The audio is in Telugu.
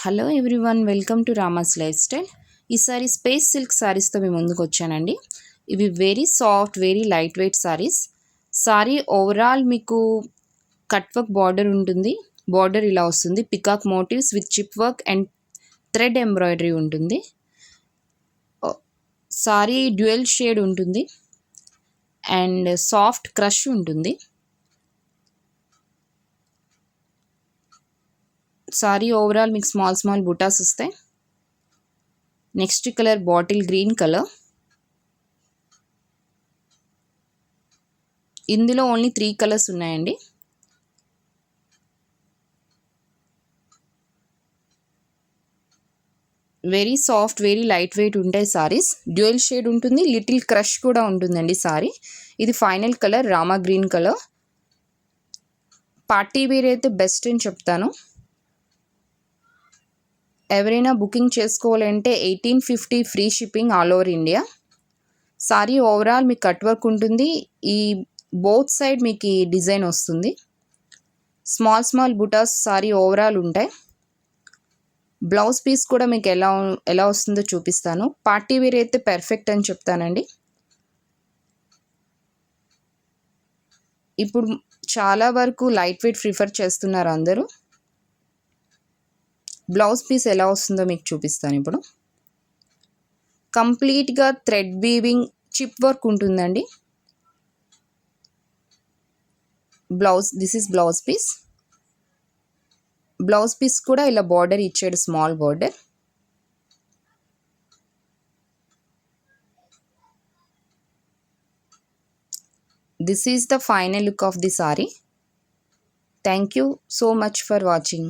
Hello everyone, welcome to Rama's lifestyle. ఈసారి స్పేస్ సిల్క్ శారీస్తో మేము ముందుకు వచ్చానండి. ఇవి very soft, very light weight saris. Sari overall మీకు కట్ వర్క్ బార్డర్ ఉంటుంది. బార్డర్ ఇలా వస్తుంది. Peacock motives with chip work and thread embroidery ఉంటుంది. శారీ డ్యూయల్ షేడ్ ఉంటుంది అండ్ సాఫ్ట్ క్రష్ ఉంటుంది. సారీ ఓవరాల్ మీకు స్మాల్ బుటాస్ వస్తాయి. Next colour bottle green colour. ఇందులో ఓన్లీ 3 కలర్స్ ఉన్నాయండి. Very soft, very light weight ఉంటాయి సారీస్. డ్యూయల్ షేడ్ ఉంటుంది, లిటిల్ క్రష్ కూడా ఉంటుందండి సారీ. ఇది final colour Rama green colour. Party wear అయితే బెస్ట్ అని చెప్తాను. ఎవరైనా బుకింగ్ చేసుకోవాలంటే 1850 free shipping all over India. Sari overall మీకు కట్ వర్క్ ఉంటుంది. ఈ బోత్ సైడ్ మీకు ఈ డిజైన్ వస్తుంది. స్మాల్ బుటాస్ సారీ ఓవరాల్ ఉంటాయి. బ్లౌజ్ పీస్ కూడా మీకు ఎలా వస్తుందో చూపిస్తాను. పార్టీ వేర్ అయితే పర్ఫెక్ట్ అని చెప్తానండి. ఇప్పుడు చాలా వరకు లైట్ వెయిట్ ప్రిఫర్ చేస్తున్నారు అందరూ. బ్లౌజ్ పీస్ ఎలా వస్తుందో మీకు చూపిస్తాను ఇప్పుడు. కంప్లీట్గా థ్రెడ్ వీవింగ్ చిప్ వర్క్ ఉంటుందండి. This is blouse piece. Blouse piece కూడా ఇలా బార్డర్ ఇచ్చాడు, small border. This is the final look of the saree. Thank you so much for watching.